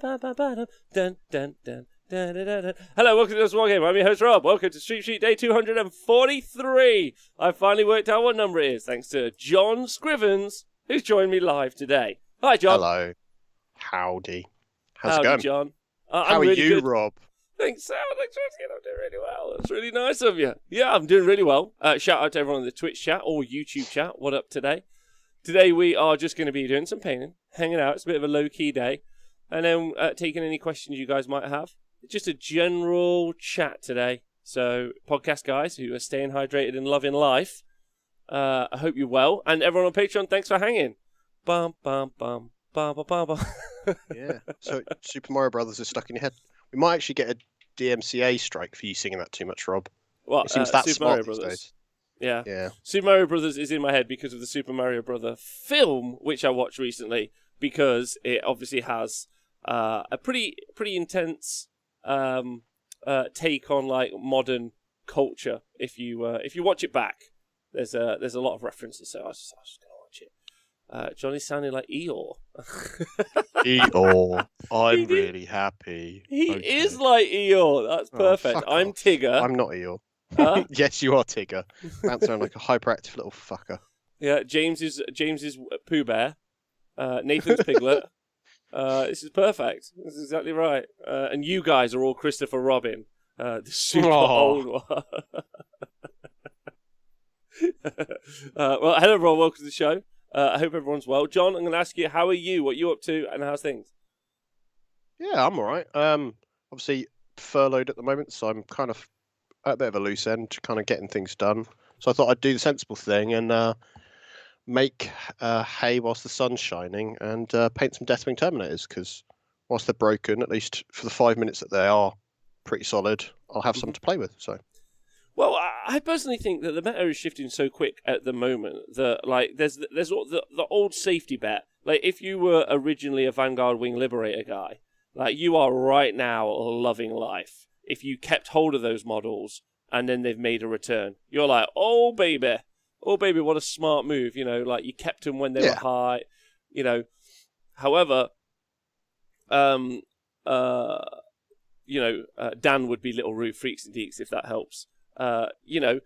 Hello, welcome to this War Game. I'm your host, Rob. Welcome to Street Sheet Day 243. I finally worked out what number it is, thanks to John Scrivens, who's joined me live today. Hi, John. Hello. Howdy. How's it going? John. How are really you, good. Rob? Thanks, Sam. Thanks for asking. I'm doing really well. That's really nice of you. Yeah, I'm doing really well. Shout out to everyone in the Twitch chat or YouTube chat. What up today? Today we are just going to be doing some painting, hanging out. It's a bit of a low-key day. And then taking any questions you guys might have. Just a general chat today. So, podcast guys who are staying hydrated and loving life, I hope you're well. And everyone on Patreon, thanks for hanging. Bum, bum, bum, bum, bum, bum, bum. Yeah. So, Super Mario Brothers is stuck in your head. We might actually get a DMCA strike for you singing that too much, Rob. What? It seems that Super smart Mario these Brothers. days. Yeah. Super Mario Brothers is in my head because of the Super Mario Brother film, which I watched recently, because it obviously has a pretty intense take on like modern culture. If you watch it back, there's a lot of references. So I was just gonna watch it. Johnny's sounding like Eeyore. Eeyore, I'm really happy. He is like Eeyore. That's perfect. Oh, I'm off. Tigger. I'm not Eeyore. Huh? Yes, you are Tigger. Bounce around like a hyperactive little fucker. Yeah, James is Pooh Bear. Nathan's Piglet. This is perfect. This is exactly right. And you guys are all Christopher Robin, the super old one. Well, hello everyone. Welcome to the show. I hope everyone's well. John, I'm going to ask you, how are you? What are you up to? And how's things? Yeah, I'm all right. Obviously furloughed at the moment, so I'm kind of at a bit of a loose end, kind of getting things done. So I thought I'd do the sensible thing and make hay whilst the sun's shining and paint some Deathwing Terminators, because whilst they're broken, at least for the 5 minutes that they are pretty solid, I'll have something to play with. So. Well, I personally think that the meta is shifting so quick at the moment that, like, there's the old safety bet. Like, if you were originally a Vanguard Wing Liberator guy, like, you are right now loving life. If you kept hold of those models and then they've made a return, you're like, oh baby, what a smart move. You know, like, you kept them when they were high. You know, however, Dan would be Little Roo Freaks and Deeks if that helps. You know,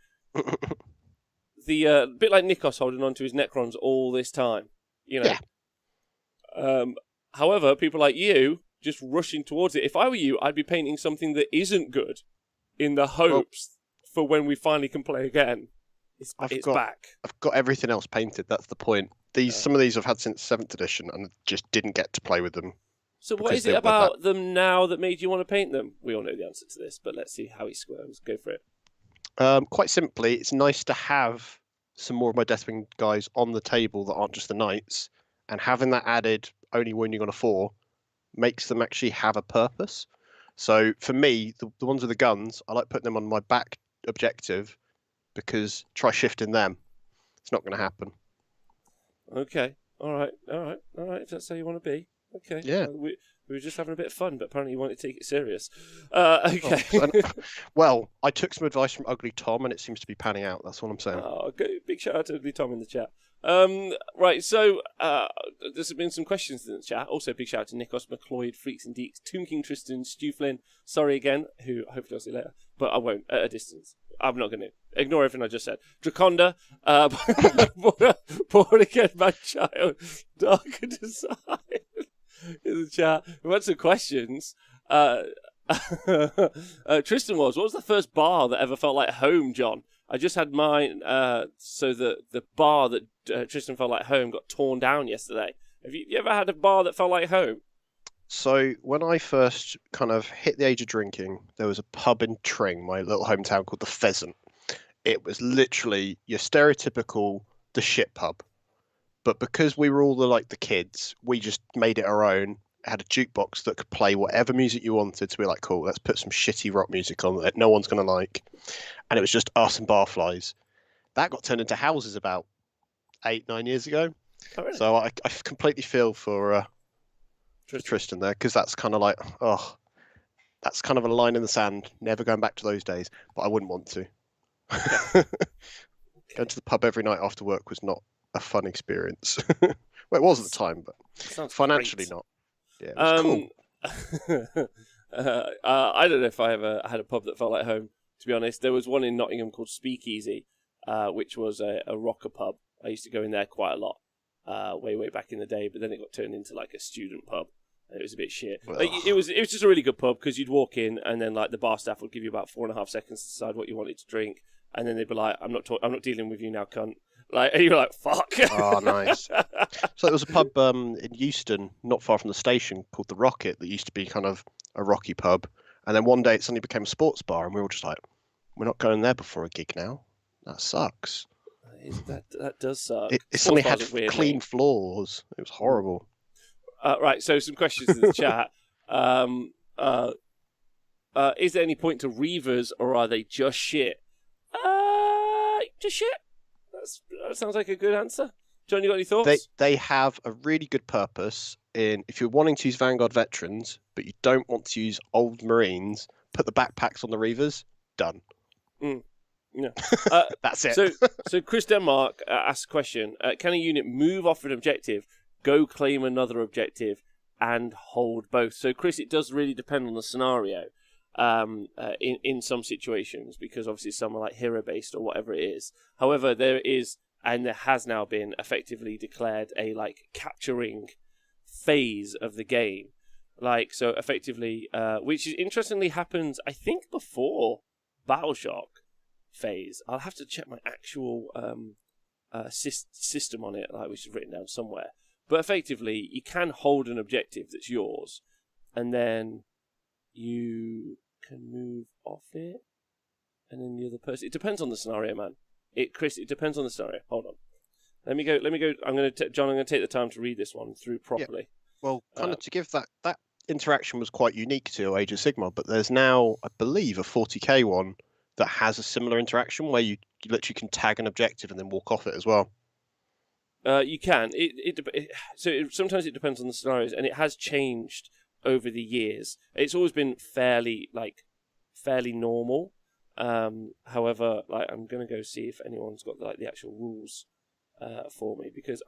the bit like Nikos holding on to his Necrons all this time, you know. Yeah. However, people like you just rushing towards it. If I were you, I'd be painting something that isn't good in the hopes for when we finally can play again. It's back. I've got everything else painted. That's the point. Some of these I've had since 7th edition and just didn't get to play with them. So what is it about them now that made you want to paint them? We all know the answer to this, but let's see how he squirms. Go for it. Quite simply, it's nice to have some more of my Deathwing guys on the table that aren't just the knights, and having that added only wounding on a 4 makes them actually have a purpose. So for me, the ones with the guns, I like putting them on my back objective, because try shifting them, it's not going to happen. Okay, all right. If that's how you want to be, okay. Yeah. We were just having a bit of fun, but apparently you want to take it serious. Okay. Well, I took some advice from Ugly Tom, and it seems to be panning out. That's what I'm saying. Oh, okay. Big shout out to Ugly Tom in the chat. Right, so there's been some questions in the chat. Also, big shout out to Nikos, McLeod, Freaks and Deeks, Tomb King Tristan, Stu Flynn, sorry again, who hopefully I'll see later, but I won't, at a distance. I'm not going to. Ignore everything I just said. Draconda, born again, my child, darker design. In the chat, we had some questions. Tristan what was the first bar that ever felt like home, John? I just had mine, so the bar that Tristan felt like home got torn down yesterday. Have you ever had a bar that felt like home? So when I first kind of hit the age of drinking, there was a pub in Tring, my little hometown, called the Pheasant. It was literally your stereotypical the shit pub. But because we were all the kids, we just made it our own. It had a jukebox that could play whatever music you wanted. So we were like, cool, let's put some shitty rock music on that no one's going to like. And it was just us and barflies. That got turned into houses about 8-9 years ago. Oh, really? So I completely feel for Tristan there, because that's kind of like, that's kind of a line in the sand. Never going back to those days, but I wouldn't want to. Okay. Going to the pub every night after work was not a fun experience. Well, it was at the time, but financially not. Yeah, it was cool. I don't know if I ever had a pub that felt like home, to be honest. There was one in Nottingham called Speakeasy, which was a rocker pub. I used to go in there quite a lot, way back in the day, but then it got turned into like a student pub. And it was a bit shit. It was just a really good pub because you'd walk in and then like the bar staff would give you about 4.5 seconds to decide what you wanted to drink, and then they'd be like, I'm not dealing with you now, cunt. Like, and you're like, fuck. Oh, nice. So there was a pub in Euston, not far from the station, called The Rocket, that used to be kind of a rocky pub. And then one day it suddenly became a sports bar, and we were all just like, we're not going there before a gig now. That sucks. That does suck. It suddenly had clean floors. It was horrible. Right, so some questions in the chat. Is there any point to Reavers, or are they just shit? Just shit. That sounds like a good answer. John, you got any thoughts? They have a really good purpose in if you're wanting to use Vanguard veterans, but you don't want to use old Marines, put the backpacks on the Reavers, done. Yeah. That's it. So Chris Denmark asked a question. Can a unit move off an objective, go claim another objective, and hold both? So, Chris, it does really depend on the scenario in some situations, because obviously some are like hero-based or whatever it is. However, there is, and there has now been effectively declared a like capturing phase of the game. Like, so effectively, which is interestingly happens, I think, before Battleshock phase. I'll have to check my actual system on it, like, which is written down somewhere. But effectively, you can hold an objective that's yours, and then you can move off it, and then the other person. It depends on the scenario, man. Chris, it depends on the scenario. Hold on. Let me go. John, I'm gonna take the time to read this one through properly. Yeah. Well, kind of to give that interaction was quite unique to Age of Sigmar, but there's now, I believe, a 40k one that has a similar interaction where you literally can tag an objective and then walk off it as well. You can. Sometimes it depends on the scenarios, and it has changed over the years. It's always been fairly normal. However, like, I'm gonna go see if anyone's got like the actual rules for me, because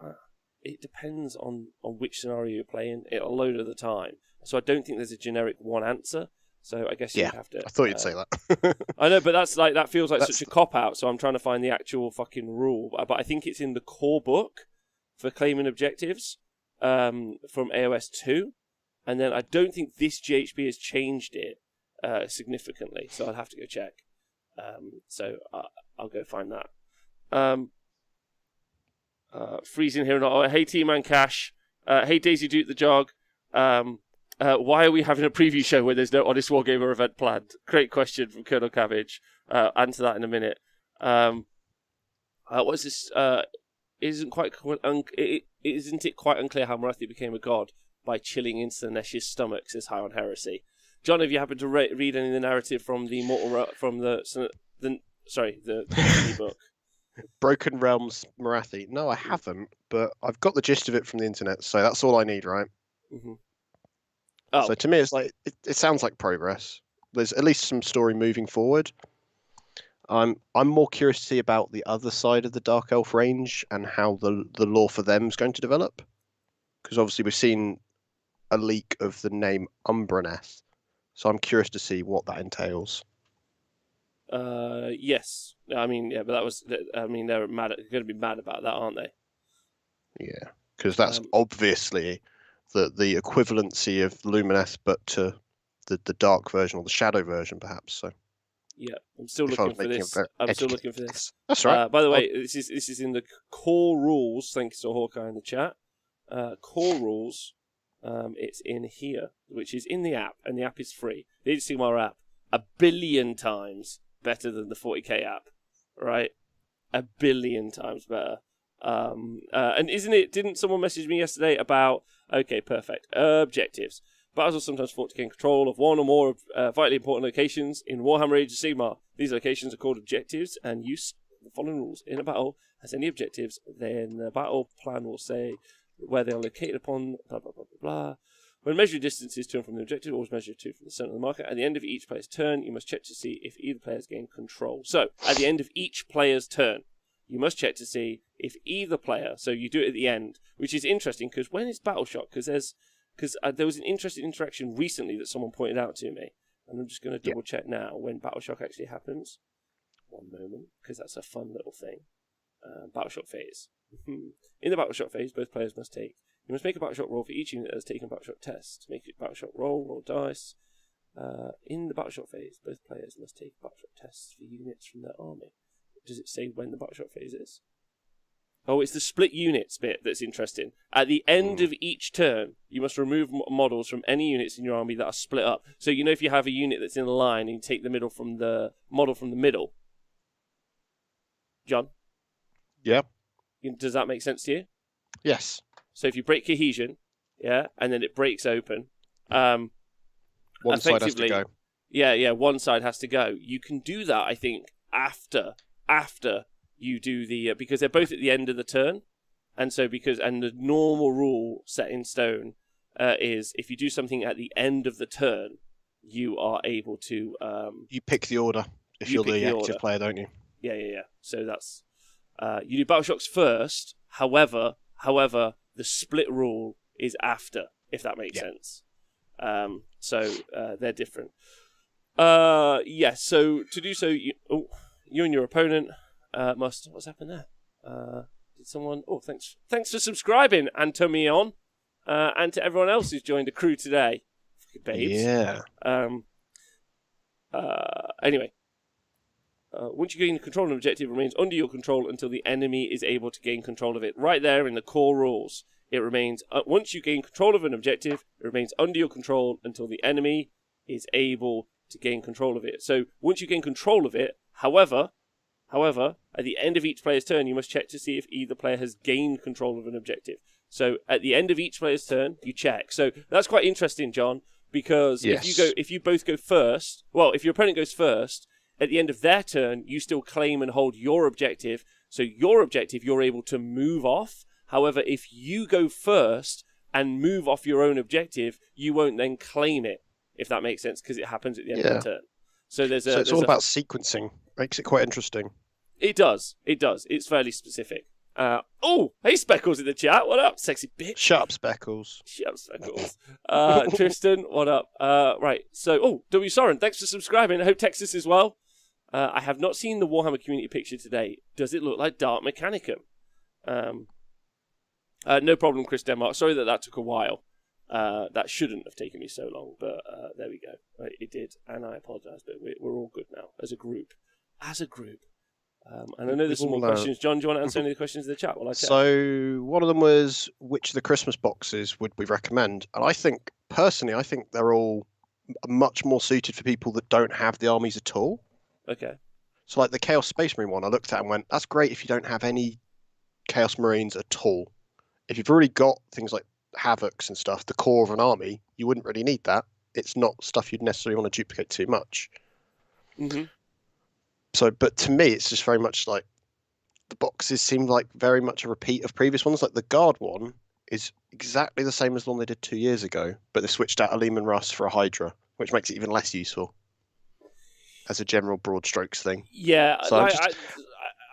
it depends on which scenario you're playing. A load of the time, so I don't think there's a generic one answer. So I guess you have to. I thought you'd say that. I know, but that feels like such a cop out. So I'm trying to find the actual fucking rule. But I think it's in the core book for claiming objectives from AOS 2, and then I don't think this GHB has changed it significantly. So I'll have to go check. So I'll go find that. Freezing here. Hey, T-Man Cash. Hey, Daisy Duke the Jog. Why are we having a preview show where there's no Honest Wargamer event planned? Great question from Colonel Cabbage. Answer that in a minute. What's this? Isn't it quite unclear how Marathi became a god by chilling into the Nesh's stomach? Says High on Heresy. John, have you happened to read any of the narrative from the book? Broken Realms Marathi. No, I haven't, but I've got the gist of it from the internet, so that's all I need, right? Mm-hmm. So to me, it's like it sounds like progress. There's at least some story moving forward. I'm more curious to see about the other side of the Dark Elf range and how the lore for them is going to develop. Because obviously we've seen a leak of the name Umbraneth, so I'm curious to see what that entails. Yes, I mean, yeah, but that was. I mean, they're going to be mad about that, aren't they? Yeah, because that's obviously the equivalency of Lumineth, but to the dark version or the shadow version, perhaps. So. Yeah, I'm still looking for this. That's right. By the way, this is in the core rules. Thanks to Hawkeye in the chat. Core rules. It's in here, which is in the app, and the app is free. The Age of Sigmar app, 1 billion times better than the 40k app, right? 1 billion times better. And isn't it? Didn't someone message me yesterday about? Okay, perfect. Objectives. Battles are sometimes fought to gain control of one or more vitally important locations in Warhammer Age of Sigmar. These locations are called objectives and use the following rules. In a battle has any objectives, then the battle plan will say where they are located upon, blah, blah, blah, blah, blah. When measuring distances to and from the objective, always measure to from the center of the marker. At the end of each player's turn, you must check to see if either player has gained control. So, at the end of each player's turn, you must check to see if either player, so you do it at the end, which is interesting, because when is Battle Shock? Because there's because there was an interesting interaction recently that someone pointed out to me, and I'm just going to double check now when Battle Shock actually happens. One moment, because that's a fun little thing. Battle Shock phase. In the Battle Shock phase, both players must make a Battle Shock roll for each unit that has taken a Battle Shock test. To make a Battle Shock roll dice. In the Battle Shock phase, both players must take a Battle Shock test for units from their army. Does it say when the Battle Shock phase is? Oh, it's the split units bit that's interesting. At the end of each turn, you must remove models from any units in your army that are split up. So if you have a unit that's in a line and you take the middle from the model from the middle. John? Yeah. Does that make sense to you? Yes. So if you break cohesion, and then it breaks open, one side has to go. Yeah, one side has to go. You can do that, I think, after you do the because they're both at the end of the turn, and the normal rule set in stone is if you do something at the end of the turn, you are able to you pick the order if you're the active player, don't you? Yeah. So that's you do Battle Shocks first. However, the split rule is after, if that makes sense. So they're different. Yes. So to do so, you and your opponent must. What's happened there? Did someone? Oh, thanks for subscribing, Antomion, and to everyone else who's joined the crew today. Babes. Yeah. Anyway. Once you gain control of an objective, it remains under your control until the enemy is able to gain control of it. Right there in the core rules, it remains. Once you gain control of an objective, it remains under your control until the enemy is able to gain control of it. So once you gain control of it, however, at the end of each player's turn, you must check to see if either player has gained control of an objective. So at the end of each player's turn, you check. So that's quite interesting, John, because if you both go first, if your opponent goes first. At the end of their turn, you still claim and hold your objective. So your objective, you're able to move off. However, if you go first and move off your own objective, you won't then claim it, if that makes sense, because it happens at the end of the turn. So it's all about sequencing. Makes it quite interesting. It does. It's fairly specific. Hey, Speckles in the chat. What up, sexy bitch? Shut up, Speckles. Tristan, what up? Right. So, W. Soren, thanks for subscribing. I hope Texas is well. I have not seen the Warhammer community picture today. Does it look like Dark Mechanicum? No problem, Chris Denmark. Sorry that took a while. That shouldn't have taken me so long, but there we go. Right, it did, and I apologise, but we're all good now as a group. And I know there's some more questions. John, do you want to answer any of the questions in the chat? So one of them was, which of the Christmas boxes would we recommend? And I think they're all much more suited for people that don't have the armies at all. Okay. So like the Chaos Space Marine one, I looked at and went, that's great if you don't have any Chaos Marines at all. If you've already got things like Havocs and stuff, the core of an army, you wouldn't really need that. It's not stuff you'd necessarily want to duplicate too much. Mm-hmm. So, but to me, it's just very much like the boxes seem like very much a repeat of previous ones. Like the Guard one is exactly the same as the one they did 2 years ago, but they switched out a Lehman Russ for a Hydra, which makes it even less useful as a general broad strokes thing. Yeah, so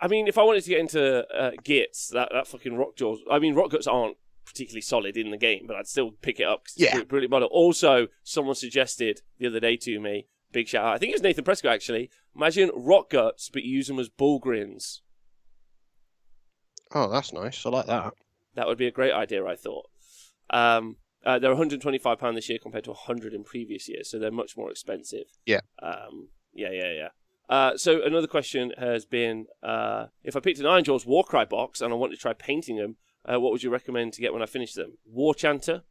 I mean, if I wanted to get into Gits, that fucking Rockjaws, I mean, Rockguts aren't particularly solid in the game, but I'd still pick it up because it's a brilliant model. Also, someone suggested the other day to me, big shout out, I think it was Nathan Prescott actually, imagine Rockguts, but you use them as Bullgrins. Oh, that's nice. I like that. That would be a great idea, I thought. They're £125 this year compared to $100 in previous years, so they're much more expensive. Yeah. So another question has been, if I picked an Iron Jaws Warcry box and I wanted to try painting them, what would you recommend to get when I finish them? War Chanter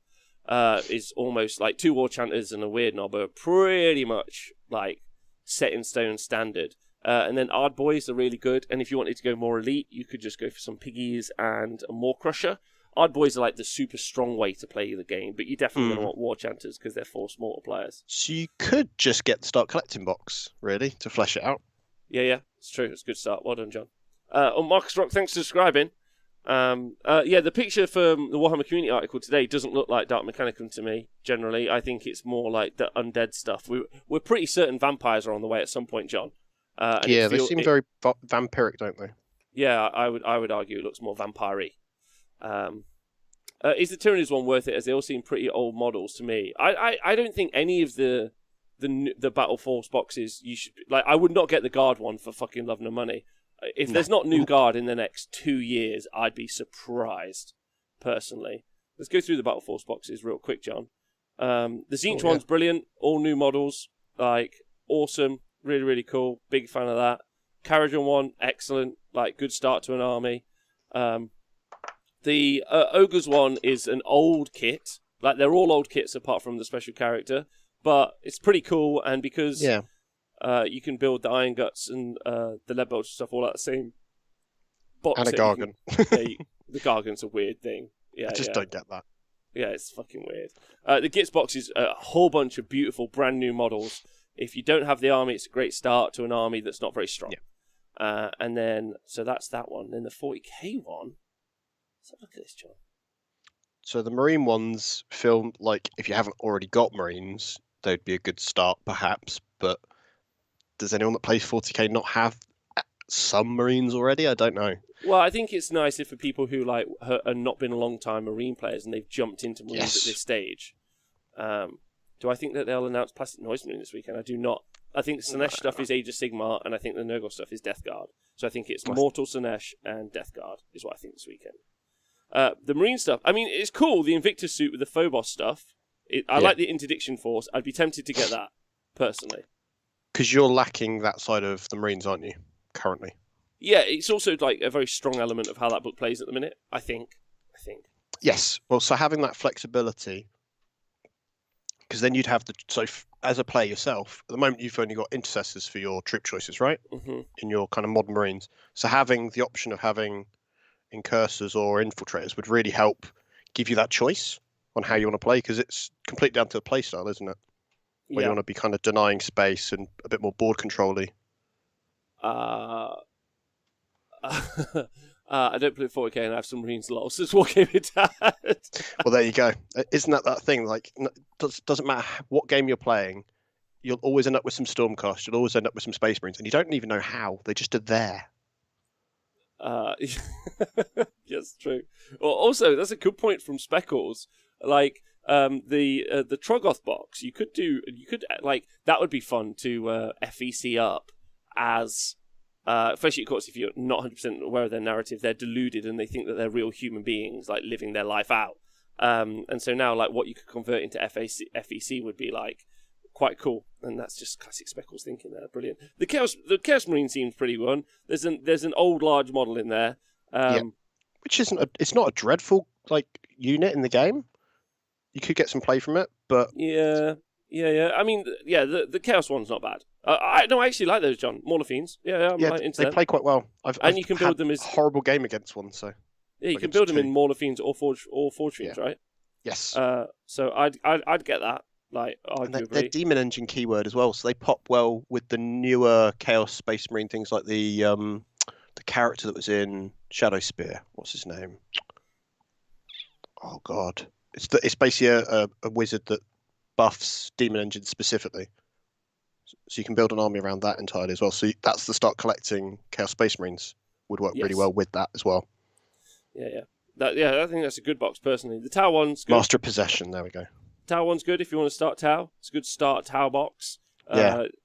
is almost like 2 War Chanters and a Weird Knob are pretty much like set in stone standard. And then Ard Boys are really good. And if you wanted to go more elite, you could just go for some Piggies and a Maw Crusher. Ard Boys are like the super strong way to play the game, but you definitely going to want War Chanters because they're force multipliers. So you could just get the Start Collecting box, really, to flesh it out. Yeah, it's true. It's a good start. Well done, John. Marcus Rock, thanks for subscribing. The picture from the Warhammer community article today doesn't look like Dark Mechanicum to me, generally. I think it's more like the undead stuff. We're pretty certain vampires are on the way at some point, John. They seem very vampiric, don't they? Yeah, I would argue it looks more vampire-y. Is the Tyrannys one worth it? As they all seem pretty old models to me. I don't think any of the Battle Force boxes you should like. I would not get the Guard one for fucking love nor money. If there's not new Guard in the next 2 years, I'd be surprised. Personally, let's go through the Battle Force boxes real quick, John. The Tzeentch one's brilliant. All new models, like awesome, really really cool. Big fan of that. Kharadron one, excellent. Like good start to an army. The Ogres one is an old kit. Like they're all old kits apart from the special character, but it's pretty cool. And because you can build the Iron Guts and the Lead Bolter stuff all out the same box. And a Gargan. The Gargan's a weird thing. Yeah, I just don't get that. Yeah, it's fucking weird. The Gits box is a whole bunch of beautiful brand new models. If you don't have the army, it's a great start to an army that's not very strong. Yeah. And then, so that's that one. Then the 40k one. Let's have a look at this, John. So the Marine ones feel like if you haven't already got Marines, they'd be a good start, perhaps. But does anyone that plays 40k not have some Marines already? I don't know. Well, I think it's nice if for people who like are not been a long time Marine players and they've jumped into Marines at this stage. Do I think that they'll announce Plastic Noise Marine this weekend? I do not. I think the Sinesh stuff is Age of Sigmar, and I think the Nurgle stuff is Death Guard. So I think it's Mortal Sinesh and Death Guard is what I think this weekend. The Marine stuff, I mean, it's cool, the Invictus suit with the Phobos stuff. I like the Interdiction Force. I'd be tempted to get that, personally. Because you're lacking that side of the Marines, aren't you, currently? Yeah, it's also like a very strong element of how that book plays at the minute, I think. Yes. Well, so having that flexibility, because then you'd have as a player yourself, at the moment you've only got intercessors for your troop choices, right? Mm-hmm. In your kind of modern Marines. So having the option of having incursors or infiltrators would really help give you that choice on how you want to play, because it's completely down to the play style, isn't it? Where you want to be kind of denying space and a bit more board control-y. I don't play 40k and I have some Marines lost. It's what gave it that. Well, there you go. Isn't that thing? Like, doesn't matter what game you're playing, you'll always end up with some Stormcast. You'll always end up with some Space Marines, and you don't even know how. They just are there. Yes, true. Well, also, that's a good point from Speckles. Like the Troggoth box, you could like that would be fun to FEC up as. Especially, of course, if you're not 100% aware of their narrative, they're deluded and they think that they're real human beings, like living their life out. And so now, like, what you could convert into FEC would be like quite cool, and that's just classic Speckles thinking there. Brilliant. The Chaos Marine seems pretty fun. There's an old large model in there, which it's not a dreadful like unit in the game. You could get some play from it, but yeah. I mean, the Chaos one's not bad. I actually like those, John. Mauler Fiends. Yeah, they play quite well. And you can build them as a horrible game against one, so yeah, you can build them in Mauler Fiends or Forge Fiends, right? Yes. So I'd get that. Like, arguably, they're Demon Engine keyword as well, so they pop well with the newer Chaos Space Marine things like the character that was in Shadow Spear. What's his name? Oh God, it's basically a wizard that buffs Demon Engine specifically. So you can build an army around that entirely as well. So that's the start collecting Chaos Space Marines would work really well with that as well. Yeah. I think that's a good box personally. The Tau one's good. Master of Possession. There we go. Tau one's good if you want to start Tau. It's a good start Tau box.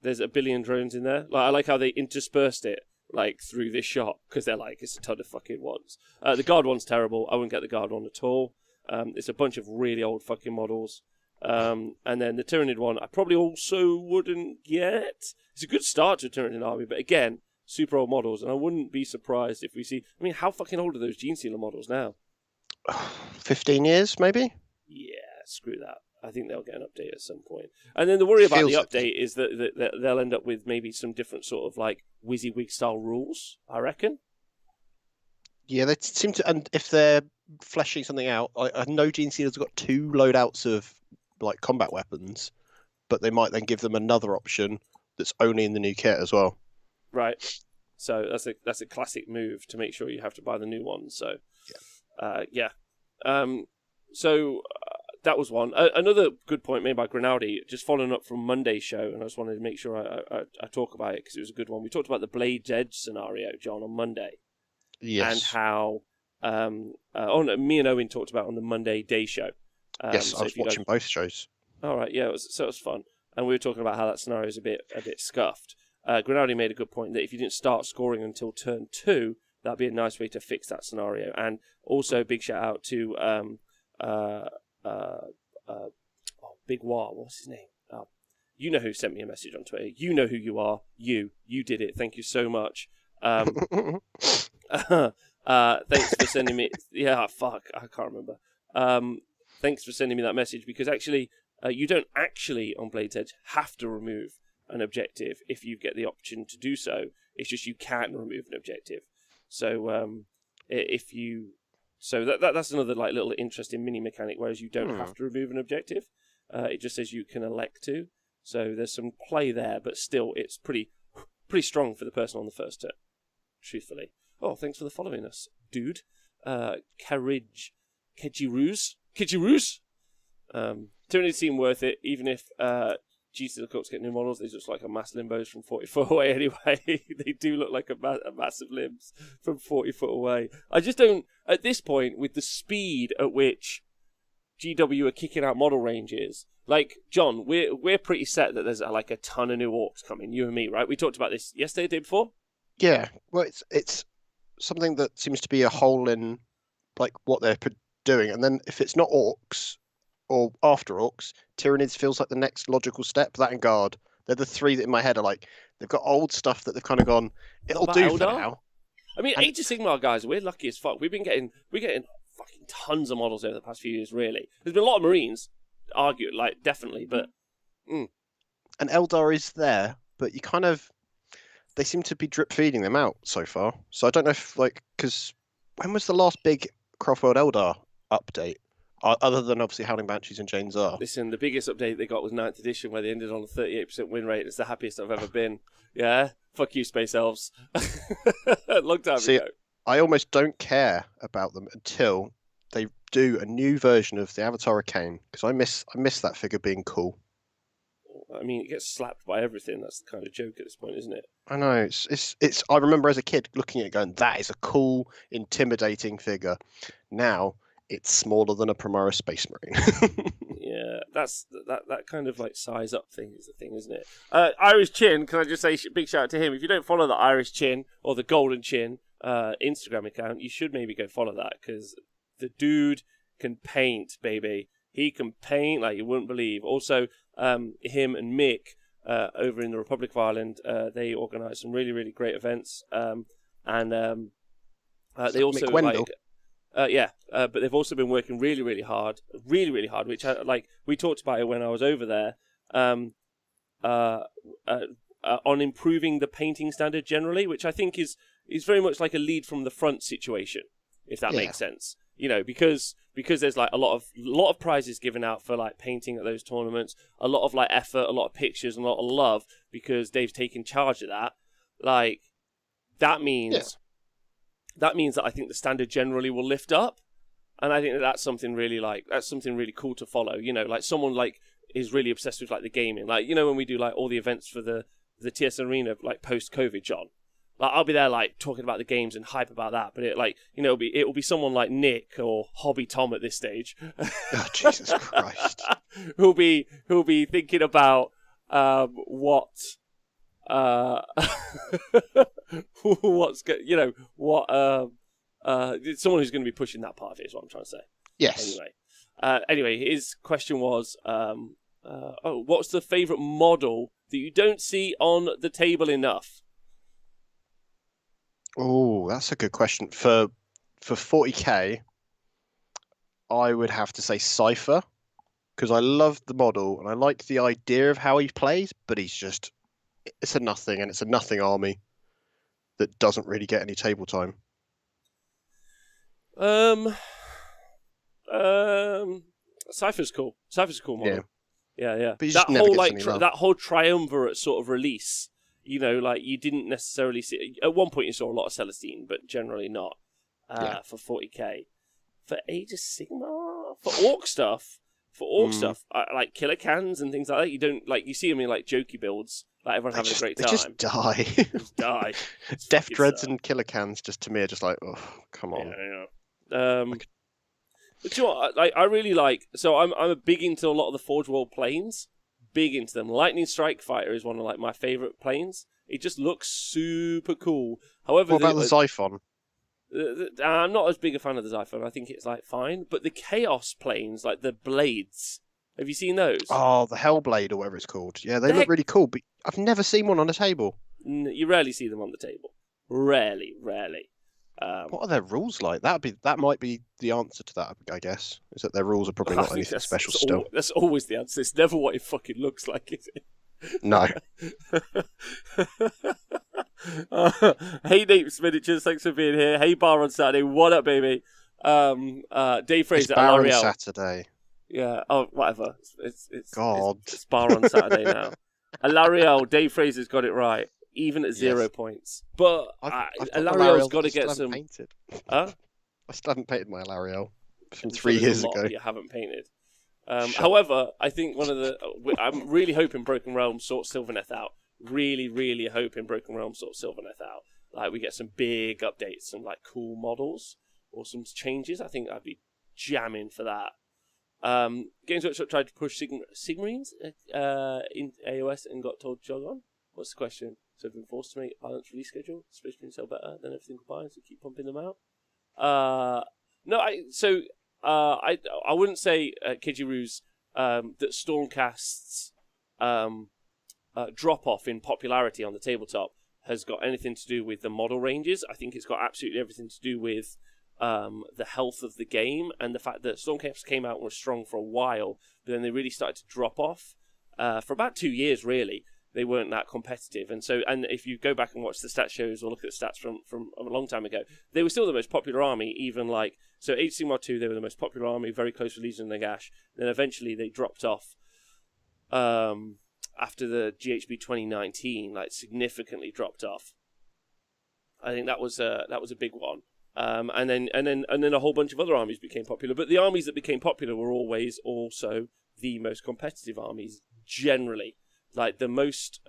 There's a billion drones in there. Like I like how they interspersed it like through this shot because they're like it's a ton of fucking ones. The Guard one's terrible. I wouldn't get the Guard one at all. It's a bunch of really old fucking models. And then the Tyrannid one, I probably also wouldn't get. It's a good start to a Tyrannid army, but again, super old models, and I wouldn't be surprised if we see. I mean, how fucking old are those Gene Stealer models now? 15 years, maybe? Yeah, screw that. I think they'll get an update at some point. And then the worry about the update is that they'll end up with maybe some different sort of like WYSIWYG style rules, I reckon. Yeah, they seem to, and if they're fleshing something out, I know Gene Stealers have got 2 loadouts of like combat weapons, but they might then give them another option that's only in the new kit as well. Right. So that's a classic move to make sure you have to buy the new one. So that was one. Another good point made by Grinaldi, just following up from Monday's show, and I just wanted to make sure I talk about it because it was a good one. We talked about the Blade's Edge scenario, John, on Monday. Yes. And how me and Owen talked about on the Monday Day show. Yes, I was watching both shows. All right, yeah, it was fun, and we were talking about how that scenario is a bit scuffed. Granaldi made a good point that if you didn't start scoring until turn 2, that'd be a nice way to fix that scenario. And also, big shout out to Big War. What's his name? You know who sent me a message on Twitter. You know who you are. You did it. Thank you so much. Thanks for sending me. Yeah, fuck, I can't remember. Thanks for sending me that message, because actually, you don't actually on Blade's Edge have to remove an objective if you get the option to do so. It's just you can remove an objective. So that's another like little interesting mini mechanic. Whereas you don't have to remove an objective. It just says you can elect to. So there's some play there, but still, it's pretty strong for the person on the first turn. Truthfully. Oh, thanks for the following us, dude. Kejiruz. Tyranny seem worth it, even if G to the Cooks get new models. They just like a mass limbos from 40 foot away anyway. They do look like a massive limbs from 40 foot away. I just don't, at this point, with the speed at which GW are kicking out model ranges, like, John, we're pretty set that there's like a ton of new orcs coming, you and me, right? We talked about this yesterday, the day before? Yeah, well, it's something that seems to be a hole in like what they're doing, and then if it's not orcs or after orcs, Tyranids feels like the next logical step. That and guard, they're the three that in my head are like they've got old stuff that they've kind of gone. It'll do for now. I mean, Age of Sigmar guys, we're lucky as fuck. We're getting fucking tons of models over the past few years. Really, there's been a lot of Marines, definitely, but. And Eldar is there, but you kind of. They seem to be drip feeding them out so far. So I don't know if, because when was the last big Craftworld Eldar update? Other than obviously Howling Banshees and Jane's Are. Listen, the biggest update they got was 9th edition, where they ended on a 38% win rate. It's the happiest I've ever been. Yeah? Fuck you, Space Elves. Long time ago. I almost don't care about them until they do a new version of the Avatar Arcane, because I miss that figure being cool. I mean, it gets slapped by everything. That's the kind of joke at this point, isn't it? I know. It's. I remember as a kid looking at it going, that is a cool, intimidating figure. Now it's smaller than a Primera Space Marine. Yeah, that's that kind of like size up thing is the thing, isn't it? Irish Chin, can I just say big shout out to him? If you don't follow the Irish Chin or the Golden Chin Instagram account, you should maybe go follow that, because the dude can paint, baby. He can paint like you wouldn't believe. Also, him and Mick over in the Republic of Ireland, they organise some really, really great events. They also but they've also been working really, really hard, which we talked about it when I was over there, on improving the painting standard generally, which I think is very much like a lead from the front situation, if that makes sense. You know, because there's like a lot of prizes given out for like painting at those tournaments, a lot of like effort, a lot of pictures, and a lot of love, because Dave's taken charge of that. Like that means that I think the standard generally will lift up, and I think that's something really cool to follow. You know, like someone like is really obsessed with like the gaming, like, you know, when we do like all the events for the TS Arena like post COVID, John. Like, I'll be there, like, talking about the games and hype about that, but it'll be someone like Nick or Hobby Tom at this stage. Oh, Jesus Christ! who'll be thinking about what's someone who's going to be pushing that part of it is what I'm trying to say. Yes. Anyway, his question was, what's the favourite model that you don't see on the table enough? Oh, that's a good question. For 40k, I would have to say Cypher, because I love the model and I like the idea of how he plays, but it's a nothing, and it's a nothing army that doesn't really get any table time. Cypher's cool. Cypher's a cool model. Yeah. But that whole triumvirate sort of release. You know, like, you didn't necessarily see... At one point, you saw a lot of Celestine, but generally not for 40k. For Age of Sigmar? For Orc stuff, like Killer Cans and things like that, you don't... Like, you see them in, like, jokey builds. Like, everyone having a great time. They just die. Death Dreads and Killer Cans, just to me, are just like, oh, come on. Yeah. But you know what? I really like. So I'm a big into a lot of the Forge World planes. Big into them. Lightning Strike Fighter is one of like my favorite planes. It just looks super cool. However, What about the Xiphon? I'm not as big a fan of the Xiphon. I think it's like fine, but the Chaos planes, like the blades, have you seen those? Oh, the Hellblade or whatever it's called. Yeah, they look really cool, but I've never seen one on a table. You rarely see them on the table. Rarely. What are their rules like? That might be the answer to that, I guess. Is that their rules are probably not anything special still. That's always the answer. It's never what it fucking looks like, is it? No. Hey Nate Miniatures, thanks for being here. Hey Bar on Saturday, what up, baby? Dave Fraser, it's Bar on L'Oreal. Saturday. Yeah. Oh, whatever. It's God. It's Bar on Saturday now. L'Oreal, Dave Fraser's got it right, even at 0 points. But L'Oreal's got to get some. Painted. Huh? I still haven't painted my L'Oreal from 3 years ago. You haven't painted. However, I think I'm really hoping Broken Realms sorts Silvernet out. Really hoping Broken Realms sorts Silvernet out. Like we get some big updates, some like cool models or some changes. I think I'd be jamming for that. Games Workshop tried to push Sigmarines in AOS and got told jog on. What's the question? So I've been forced to make a balanced release schedule. Space Marines sell better than everything combined, so keep pumping them out. I wouldn't say Kijiru's that Stormcast's drop off in popularity on the tabletop has got anything to do with the model ranges. I think it's got absolutely everything to do with the health of the game and the fact that Stormcast came out and was strong for a while, but then they really started to drop off for about 2 years. Really, they weren't that competitive, and if you go back and watch the stat shows or look at the stats from a long time ago, they were still the most popular army. Even like so, Age of Sigmar 2, they were the most popular army, very close to Legion of Nagash. Then eventually they dropped off after the GHB 2019, like significantly dropped off. I think that was a big one. And then a whole bunch of other armies became popular. But the armies that became popular were always also the most competitive armies, generally. Like, the most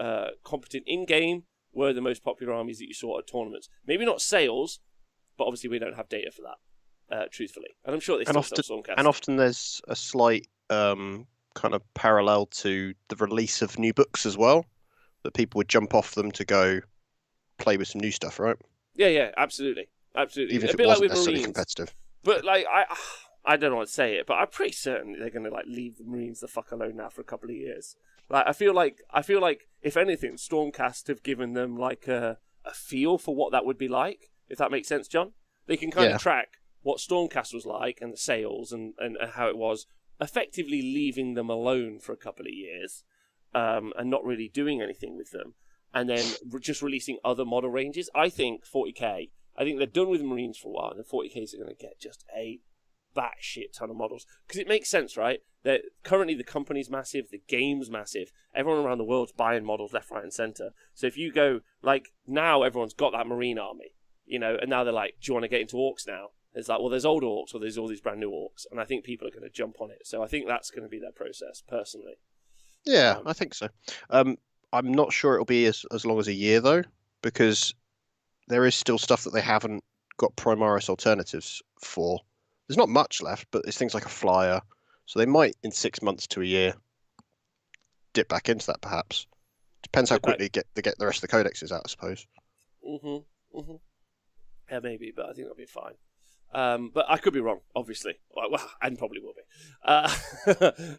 competent in-game were the most popular armies that you saw at tournaments. Maybe not sales, but obviously we don't have data for that, truthfully. And I'm sure they still sell Stormcast. And often there's a slight kind of parallel to the release of new books as well, that people would jump off them to go play with some new stuff, right? Yeah, absolutely. Even if a bit it wasn't like with necessarily Marines. competitive. But like I don't know what to say it, but I'm pretty certain they're going to like leave the Marines the fuck alone now for a couple of years. Like I feel like if anything, Stormcast have given them like a feel for what that would be like, if that makes sense, John. They can kind of track what Stormcast was like and the sales and how it was, effectively leaving them alone for a couple of years, and not really doing anything with them, and then just releasing other model ranges. I think 40k. I think they're done with Marines for a while, and the 40Ks are going to get just a batshit ton of models. Because it makes sense, right? That currently the company's massive, the game's massive. Everyone around the world's buying models left, right, and centre. So if you go, like, now everyone's got that Marine army, you know, and now they're like, do you want to get into Orcs now? It's like, well, there's old Orcs, or there's all these brand new Orcs. And I think people are going to jump on it. So I think that's going to be their process, personally. Yeah, I think so. I'm not sure it'll be as long as a year, though, because there is still stuff that they haven't got Primaris alternatives for. There's not much left, but there's things like a flyer. So they might, in 6 months to a year, dip back into that, perhaps. Depends how quickly they get the rest of the codexes out, I suppose. Yeah, maybe, but I think that'll be fine. But I could be wrong, obviously. Well, and probably will be.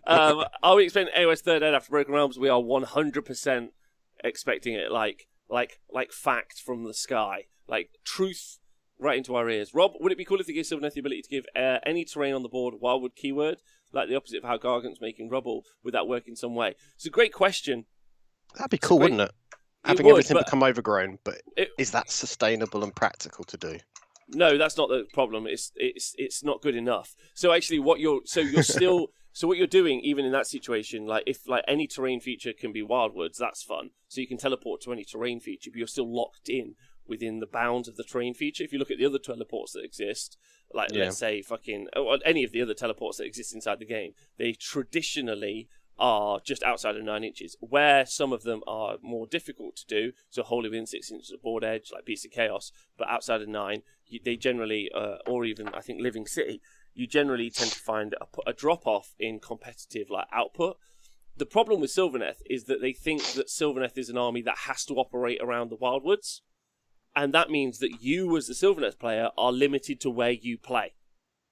Are we expecting AOS 3rd Ed after Broken Realms? We are 100% expecting it like fact from the sky. Like truth right into our ears. Rob, would it be cool if they gave Silvernet the ability to give any terrain on the board wildwood keyword? Like the opposite of how Gargant's making rubble. Would that work in some way? It's a great question. That'd be cool, wouldn't it? Having everything become overgrown, but is that sustainable and practical to do? No, that's not the problem. It's not good enough. So actually, what you're doing, even in that situation, like if like any terrain feature can be wildwoods, that's fun. So you can teleport to any terrain feature, but you're still locked in within the bounds of the terrain feature. If you look at the other teleports that exist, like let's say any of the other teleports that exist inside the game, they traditionally are just outside of 9 inches, where some of them are more difficult to do, so wholly within 6 inches of board edge, like Beast of Chaos, but outside of 9, they generally, or even I think Living City, you generally tend to find a drop off in competitive like output. The problem with Silvernet is that they think that Silvernet is an army that has to operate around the Wildwoods, and that means that you, as the Silvernet player, are limited to where you play.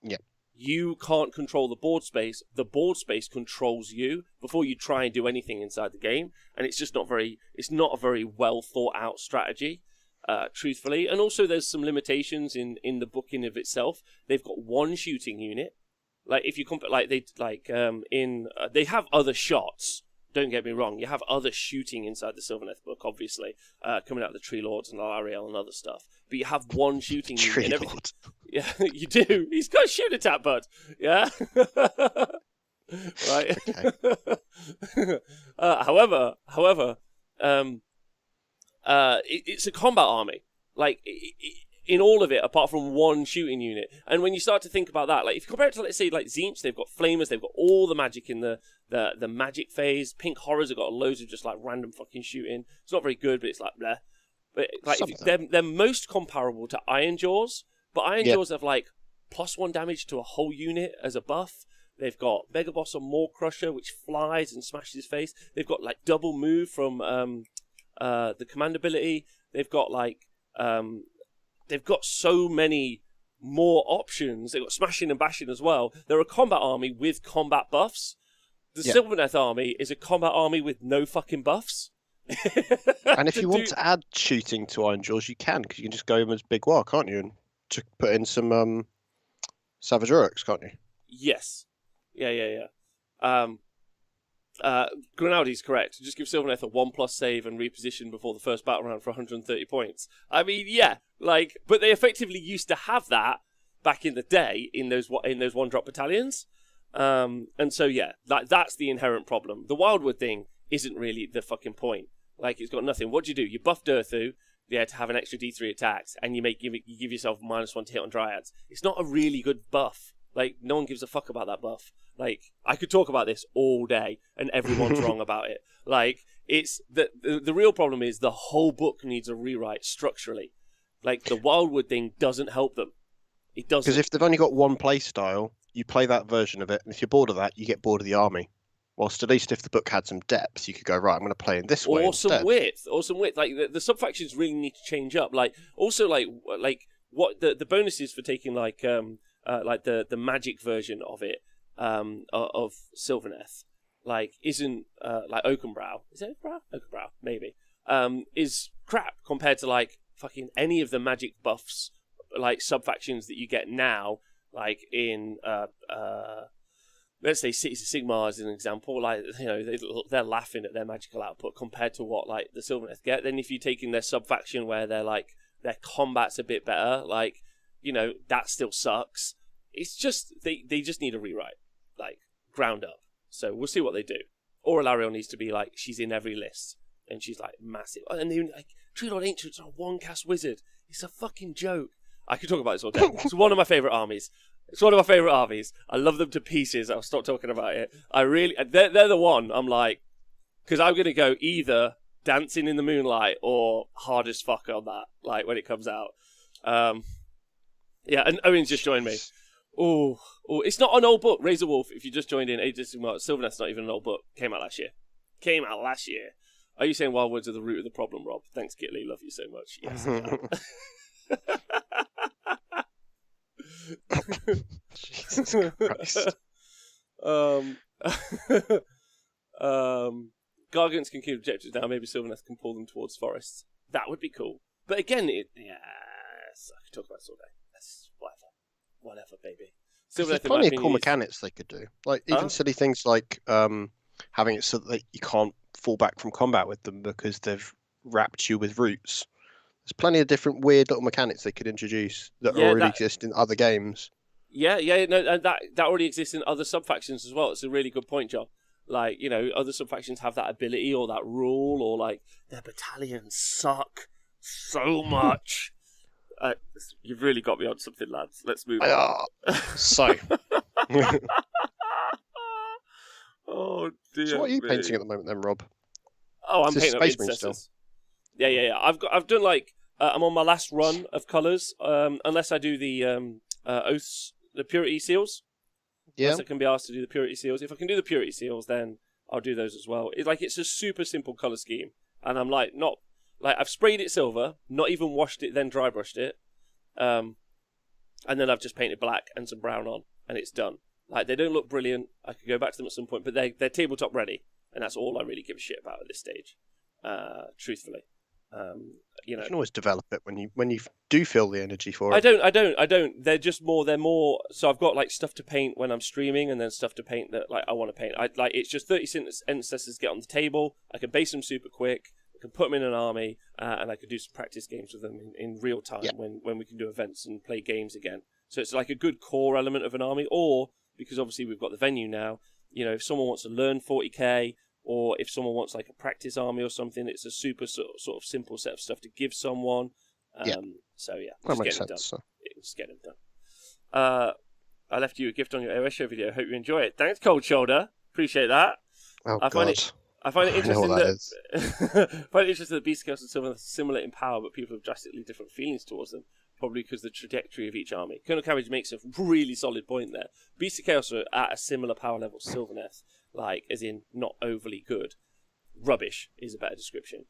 Yeah. You can't control the board space. The board space controls you before you try and do anything inside the game, and it's just not a very well thought out strategy, truthfully. And also, there's some limitations in the booking of itself. They've got one shooting unit. Like if you compare, they have other shots. Don't get me wrong. You have other shooting inside the Silvernet book, obviously, coming out of the Tree Lords and Alariel and other stuff. But you have one shooting unit. Tree And Lord. Yeah, you do. He's got a shoot attack, bud. Yeah. Right. Okay. However, it's a combat army. Like in all of it, apart from one shooting unit. And when you start to think about that, like if you compare it to, let's say, like Tzeentch, they've got flamers, they've got all the magic in the magic phase. Pink Horrors have got loads of just like random fucking shooting. It's not very good, but it's like bleh. But like they're most comparable to Iron Jaws, but Iron Jaws have like +1 damage to a whole unit as a buff. They've got Mega Boss and Maw Crusher, which flies and smashes his face. They've got like double move from the command ability. They've got like they've got so many more options. They've got smashing and bashing as well. They're a combat army with combat buffs. The Silvernet army is a combat army with no fucking buffs. And if you want to add shooting to Iron Jaws, you can, because you can just go in as Big War, can't you? And to put in some Savage Uruks, can't you? Yes. Yeah. Grinaldi's correct. Just give Silvernet a 1+ save and reposition before the first battle round for 130 points. I mean, yeah, like, but they effectively used to have that back in the day in those 1-drop battalions. And so yeah, that's the inherent problem. The Wildwood thing isn't really the fucking point. Like, it's got nothing. What do? You buff Durthu, to have an extra D3 attacks, and you give yourself -1 to hit on Dryads. It's not a really good buff. Like, no one gives a fuck about that buff. Like, I could talk about this all day, and everyone's wrong about it. Like, it's the real problem is the whole book needs a rewrite structurally. Like, the Wildwood thing doesn't help them. It doesn't. Because if they've only got one play style, you play that version of it, and if you're bored of that, you get bored of the army. Whilst at least if the book had some depth, you could go, right, I'm going to play in this way instead. Or some width. Like, the sub-factions really need to change up. Like, also, like what the bonuses for taking, like the magic version of it, of Silvernet, like, isn't, like, Oakenbrow. Is it Oakenbrow? Oakenbrow, maybe. Is crap compared to, like, fucking any of the magic buffs, like, sub-factions that you get now, like, in, let's say Cities of Sigmar as an example. Like, they're laughing at their magical output compared to what, like, the Silvernet get. Then if you're taking their sub-faction where they're, like, their combat's a bit better, like, that still sucks. It's just, they just need a rewrite, like, ground up. So we'll see what they do. Or Alariel needs to be, like, she's in every list, and she's, like, massive. And then, like, Tree Lord Ancient's a 1-cast wizard. It's a fucking joke. I could talk about this all day. It's one of my favourite armies. I love them to pieces. I'll stop talking about it. They're the one. I'm like, because I'm going to go either Dancing in the Moonlight or hard as fuck on that, like, when it comes out. Yeah, and Owen's just joined me. Oh, it's not an old book. Razor Wolf, if you just joined in, Silvernet's not even an old book. Came out last year. Are you saying Wildwoods are the root of the problem, Rob? Thanks, Kitley. Love you so much. Yes, I am. Jesus Christ. Gargants can keep objectives now. Maybe Silvernet can pull them towards forests. That would be cool. But again, yes, I could talk about this all day. That's whatever, baby. There's plenty of cool mechanics they could do. Like, even silly things like having it so that you can't fall back from combat with them because they've wrapped you with roots. There's plenty of different weird little mechanics they could introduce that already exist in other games. No, and that already exists in other sub-factions as well. It's a really good point, John. Like, other sub-factions have that ability or that rule, or, like, their battalions suck so much. You've really got me on something, lads. Let's move on. So. Oh, dear. So what are you painting at the moment then, Rob? Oh, I'm painting up Incessors. Yeah. I've done, like, I'm on my last run of colours, unless I do the oaths, the purity seals. Yeah. Unless I can be asked to do the purity seals. If I can do the purity seals, then I'll do those as well. It's a super simple colour scheme, and I'm I've sprayed it silver, not even washed it, then dry brushed it, and then I've just painted black and some brown on, and it's done. Like, they don't look brilliant. I could go back to them at some point, but they're tabletop ready, and that's all I really give a shit about at this stage. Truthfully, you can always develop it when you do feel the energy for it. I don't. They're just more. They're more. So I've got like stuff to paint when I'm streaming, and then stuff to paint that like I want to paint. It's just 30 ancestors get on the table. I can base them super quick. I can put them in an army, and I can do some practice games with them in real time when we can do events and play games again. So it's like a good core element of an army. Or because obviously we've got the venue now. If someone wants to learn 40k. Or if someone wants like a practice army or something, it's a super sort of simple set of stuff to give someone. So yeah, that makes sense. Just get it done. I left you a gift on your AOS show video. Hope you enjoy it. Thanks, Cold Shoulder. Appreciate that. Oh, I find it interesting that Beast Chaos and Silvernet are similar in power, but people have drastically different feelings towards them. Probably because the trajectory of each army. Colonel Cabbage makes a really solid point there. Beast of Chaos are at a similar power level to Silvernet, like, as in not overly good. Rubbish is a better description.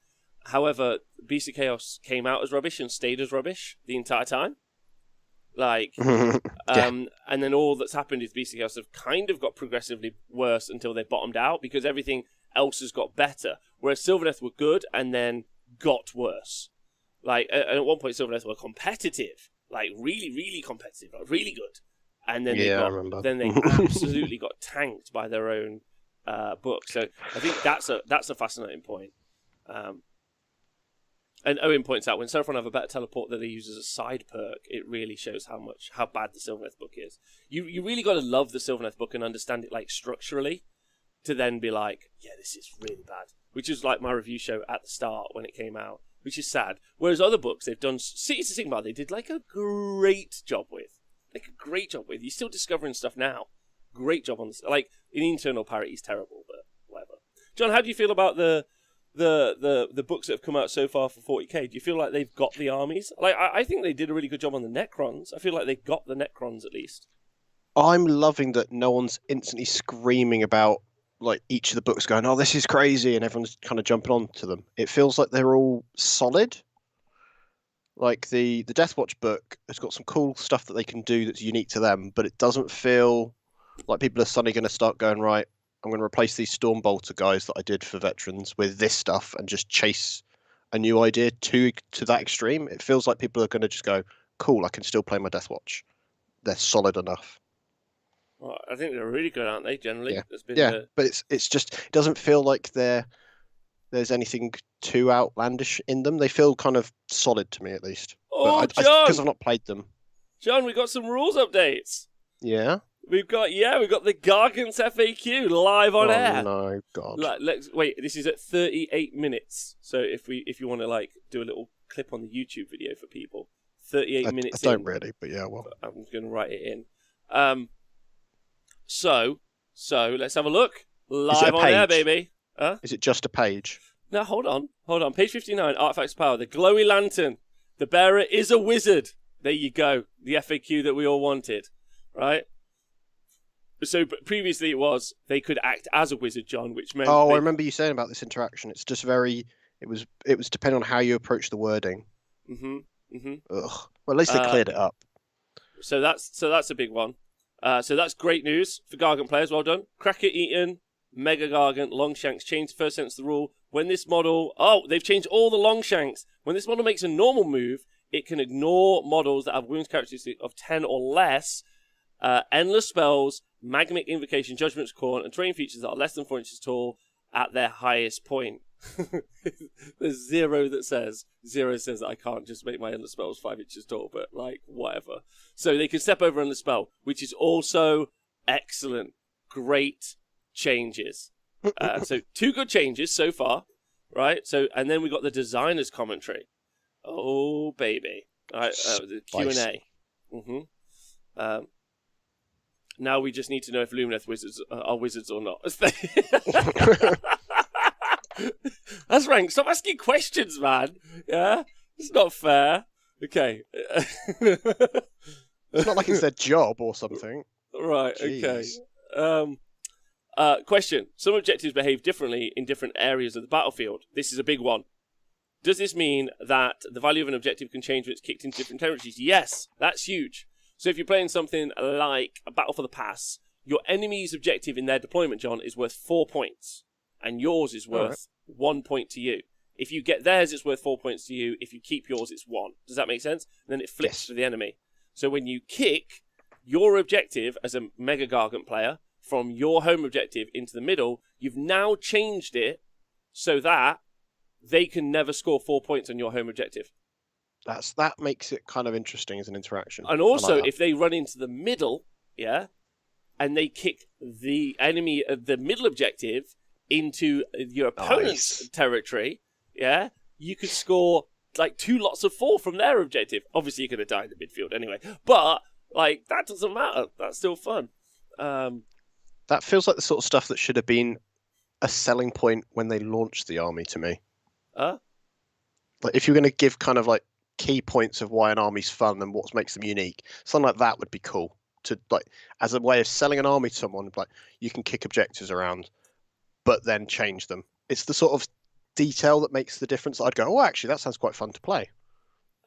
However, Beast of Chaos came out as rubbish and stayed as rubbish the entire time. Like, and then all that's happened is Beast of Chaos have kind of got progressively worse until they bottomed out because everything else has got better. Whereas Silvernet were good and then got worse. Like, and at one point, Silvernet were competitive, like really, really competitive, like really good, and then they absolutely got tanked by their own book. So I think that's a fascinating point. And Owen points out when Seraphon have a better teleport that they use as a side perk, it really shows how bad the Silvernet book is. You really got to love the Silvernet book and understand it like structurally to then be like, yeah, this is really bad. Which is like my review show at the start when it came out. Which is sad. Whereas other books they've done, Cities of Sigmar, they did like a great job with. You're still discovering stuff now. Great job on this. Like, in internal parity is terrible, but whatever. John, how do you feel about the books that have come out so far for 40k? Do you feel like they've got the armies? Like, I think they did a really good job on the Necrons. I feel like they got the Necrons at least. I'm loving that no one's instantly screaming about like each of the books going, oh, this is crazy, and everyone's kind of jumping onto them. It feels like they're all solid. Like the Deathwatch book has got some cool stuff that they can do that's unique to them, but it doesn't feel like people are suddenly going to start going, right, I'm going to replace these Stormbolter guys that I did for veterans with this stuff and just chase a new idea to that extreme. It feels like people are going to just go, cool, I can still play my Deathwatch. They're solid enough. Well, I think they're really good, aren't they, generally? Yeah, but it's just, it doesn't feel like there's anything too outlandish in them. They feel kind of solid to me, at least. Oh, John! Because I've not played them. John, we got some rules updates. Yeah? We've got the Gargant's FAQ live on air. Oh, no, God. Let's wait, this is at 38 minutes. So if you want to, like, do a little clip on the YouTube video for people. 38 minutes I don't really, but yeah, well. I'm going to write it in. So let's have a look. Live on air, baby. Huh? Is it just a page? No, hold on. Page 59, Artifacts of Power. The glowy lantern. The bearer is a wizard. There you go. The FAQ that we all wanted. Right? So previously it was they could act as a wizard, John, which meant... I remember you saying about this interaction. It's just very... It was depending on how you approach the wording. Ugh. Well, at least they cleared it up. So that's a big one. So that's great news for Gargant players. Well done. Cracker Eaton, Mega Gargant, Longshanks changed first sentence of the rule. When this model... Oh, they've changed all the Longshanks. When this model makes a normal move, it can ignore models that have wounds characteristic of 10 or less, endless spells, Magmic Invocation, Judgment's Corn, and terrain features that are less than 4 inches tall at their highest point. There's zero says that I can't just make my endless spells 5 inches tall, but like whatever. So they can step over endless spell, which is also excellent. Great changes. So 2 good changes so far, right? So and then we got the designer's commentary. Oh baby, all right, the Q&A. Now we just need to know if Lumineth wizards are wizards or not. That's rank. Stop asking questions, man. Yeah. It's not fair. Okay. It's not like it's their job or something. Right, Jeez. okay. Question. Some objectives behave differently in different areas of the battlefield. This is a big one. Does this mean that the value of an objective can change when it's kicked into different territories? Yes, that's huge. So if you're playing something like a Battle for the Pass, your enemy's objective in their deployment, John, is worth 4 points. And yours is worth 1 point to you. If you get theirs, it's worth 4 points to you. If you keep yours, it's 1. Does that make sense? And then it flips to the enemy. So when you kick your objective as a Mega Gargant player from your home objective into the middle, you've now changed it so that they can never score 4 points on your home objective. That makes it kind of interesting as an interaction. And also, if they run into the middle, and they kick the enemy of the middle objective into your opponent's territory, you could score like 2 lots of 4 from their objective. Obviously, you're going to die in the midfield anyway, but like that doesn't matter. That's still fun. That feels like the sort of stuff that should have been a selling point when they launched the army to me. Like if you're going to give kind of like key points of why an army's fun and what makes them unique, something like that would be cool to like as a way of selling an army to someone. Like you can kick objectives around, but then change them. It's the sort of detail that makes the difference. I'd go, oh, actually, that sounds quite fun to play.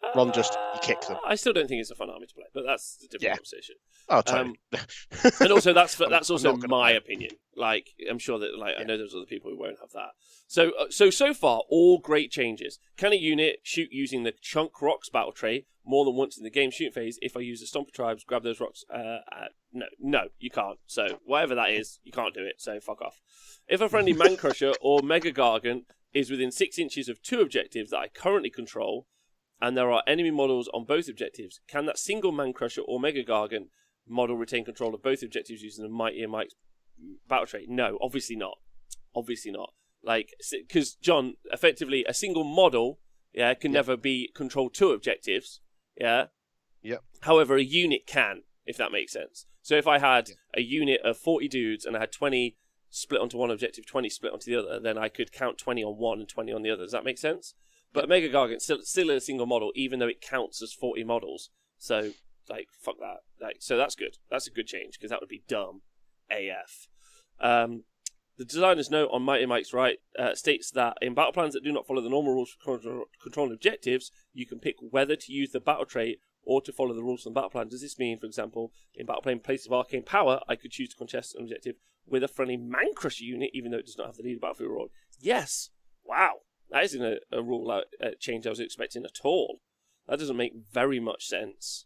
Rather than just you kick them. I still don't think it's a fun army to play, but that's a different conversation. Oh, totally. And also, that's also my opinion. Like, I'm sure that I know there's other people who won't have that. So far, all great changes. Can a unit shoot using the Chunk Rocks battle tray more than once in the game shooting phase? If I use the Stomper Tribes, grab those rocks. No, you can't. So whatever that is, you can't do it. So fuck off. If a friendly Man Crusher or Mega Gargant is within 6 inches of 2 objectives that I currently control, and there are enemy models on both objectives, can that single Man Crusher or Mega Gargant model retain control of both objectives using the Mighty and Mike's battle trait? No, obviously not. Obviously not. Like, because, John, effectively, a single model, can never be control 2 objectives, However, a unit can, if that makes sense. So if I had a unit of 40 dudes and I had 20 split onto one objective, 20 split onto the other, then I could count 20 on one and 20 on the other. Does that make sense? But Mega Gargant's still a single model, even though it counts as 40 models. So, like, fuck that. Like, so that's good. That's a good change, because that would be dumb AF. The designer's note on Mighty Mike's right states that in battle plans that do not follow the normal rules for controlling objectives, you can pick whether to use the battle trait or to follow the rules from the battle plan. Does this mean, for example, in battle plane Place of Arcane Power, I could choose to contest an objective with a friendly Man Crusher unit, even though it does not have the lead battlefield role? Yes. Wow. That isn't a rule change I was expecting at all. That doesn't make very much sense.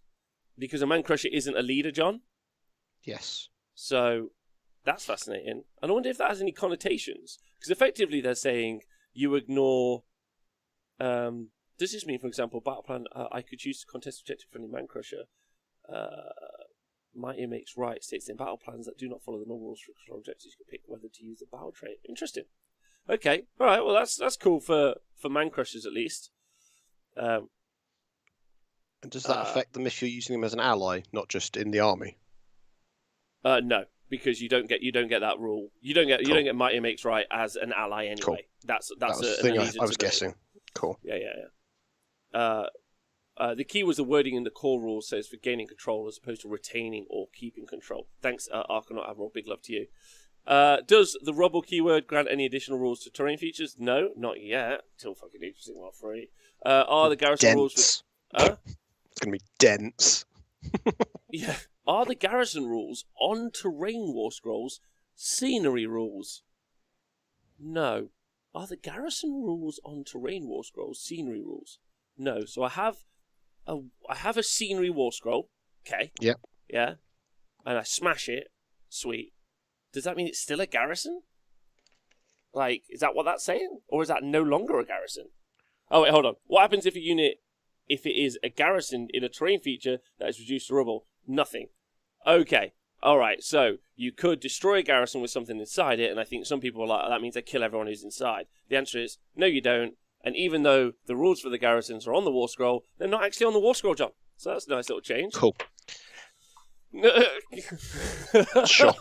Because a Man Crusher isn't a leader, John? Yes. So, that's fascinating. And I wonder if that has any connotations. Because effectively they're saying you ignore... does this mean, for example, battle plan, I could choose to contest objective friendly Man Crusher. Mighty Makes Right states in battle plans that do not follow the normal rules for control objectives, you can pick whether to use the battle trait. Interesting. Okay, all right. Well, that's cool for Man Crushers at least. And does that affect them if you're using them as an ally, not just in the army? No, because you don't get that rule. You don't get Mighty Makes Right as an ally anyway. Cool. That's the thing I was guessing. Cool. Yeah. The key was the wording in the core rules says for gaining control as opposed to retaining or keeping control. Thanks, Argonaut Admiral. Big love to you. Does the rubble keyword grant any additional rules to terrain features? No, not yet. Till fucking Age of Sigmar 3. Are the garrison rules... It's going to be dense. Yeah. Are the garrison rules on terrain war scrolls scenery rules? No. Are the garrison rules on terrain war scrolls scenery rules? No. So I have a scenery war scroll. Okay. Yep. Yeah. And I smash it. Sweet. Does that mean it's still a garrison? Like, is that what that's saying? Or is that no longer a garrison? Oh, wait, hold on. What happens if it is a garrison in a terrain feature that is reduced to rubble? Nothing. Okay. All right. So you could destroy a garrison with something inside it, and I think some people are like, that means I kill everyone who's inside. The answer is, no, you don't. And even though the rules for the garrisons are on the war scroll, they're not actually on the war scroll, John. So that's a nice little change. Cool. Sure.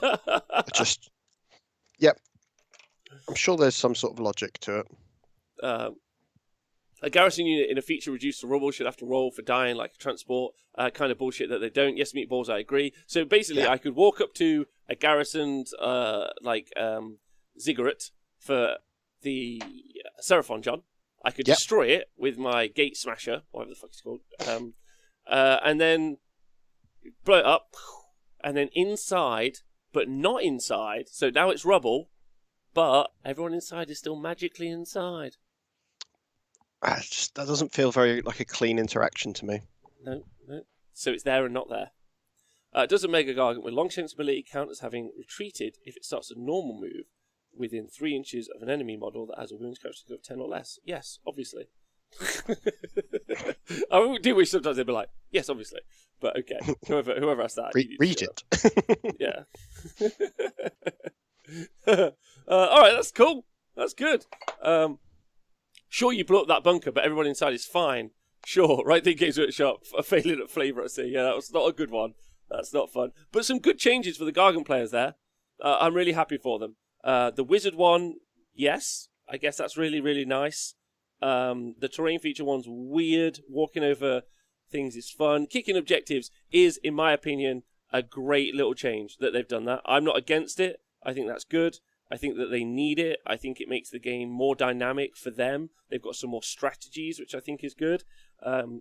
Yep. I'm sure there's some sort of logic to it. A garrison unit in a feature reduced to rubble should have to roll for dying like a transport, kind of bullshit that they don't. Yes, meatballs, I agree. So basically, I could walk up to a garrisoned, ziggurat for the Seraphon, John. I could destroy it with my gate smasher, whatever the fuck it's called, and then blow it up, and then inside, but not inside, so now it's rubble, but everyone inside is still magically inside. That doesn't feel very like a clean interaction to me. No. So it's there and not there. Does a Mega Gargant with long shanks ability count as having retreated if it starts a normal move within 3 inches of an enemy model that has a wounds characteristic of 10 or less? Yes, obviously. I do wish sometimes they'd be like, yes, obviously. But okay, whoever asked that. Read it. Yeah. All right, that's cool. That's good. Sure, you blew up that bunker, but everyone inside is fine. Sure, right? The Games Workshop failing at flavour. I see. Yeah, that was not a good one. That's not fun. But some good changes for the Gargant players there. I'm really happy for them. The Wizard one, yes. I guess that's really, really nice. The terrain feature one's weird. Walking over things is fun. Kicking objectives is, in my opinion, a great little change that they've done that. I'm not against it. I think that's good. I think that they need it. I think it makes the game more dynamic for them. They've got some more strategies, which I think is good.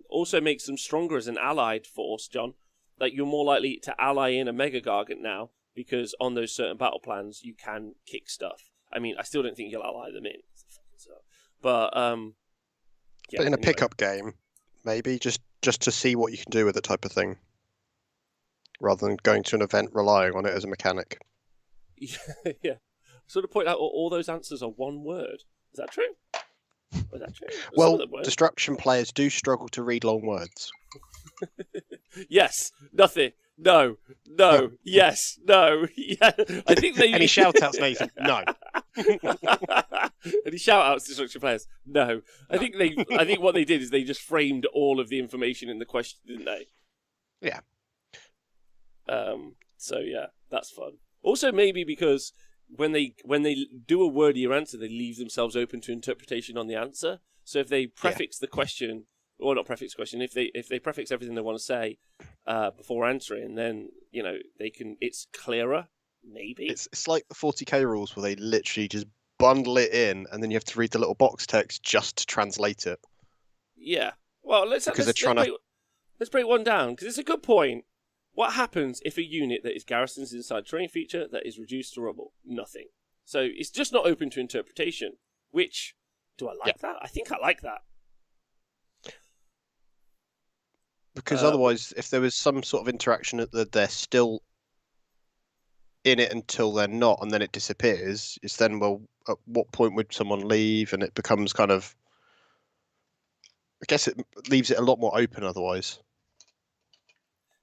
Also makes them stronger as an allied force, John. Like, you're more likely to ally in a Mega Gargant now, because on those certain battle plans, you can kick stuff. I mean, I still don't think you'll ally them in. But, yeah. But in a pickup game, maybe, just to see what you can do with it type of thing. Rather than going to an event relying on it as a mechanic. Yeah. Sort of point out all those answers are one word. Is that true? Is that true? Well, Destruction players do struggle to read long words. Yes. Nothing. No. Yes. No. Yeah. I think they. Any shout outs, Nathan? No. Any shout outs, Destruction players? No. I think what they did is they just framed all of the information in the question, didn't they? Yeah. So yeah, that's fun. Also, maybe because when they do a wordier answer, they leave themselves open to interpretation on the answer. So if they prefix the question, or not prefix the question, if they prefix everything they want to say before answering, then they can. It's clearer. Maybe it's like the 40k rules where they literally just bundle it in, and then you have to read the little box text just to translate it. Yeah. Well, let's break one down because it's a good point. What happens if a unit that is garrisoned inside terrain feature that is reduced to rubble? Nothing. So it's just not open to interpretation. Which, do I like that? I think I like that. Because otherwise, if there was some sort of interaction that they're still in it until they're not, and then it disappears, it's then, well, at what point would someone leave? And it becomes kind of... I guess it leaves it a lot more open otherwise.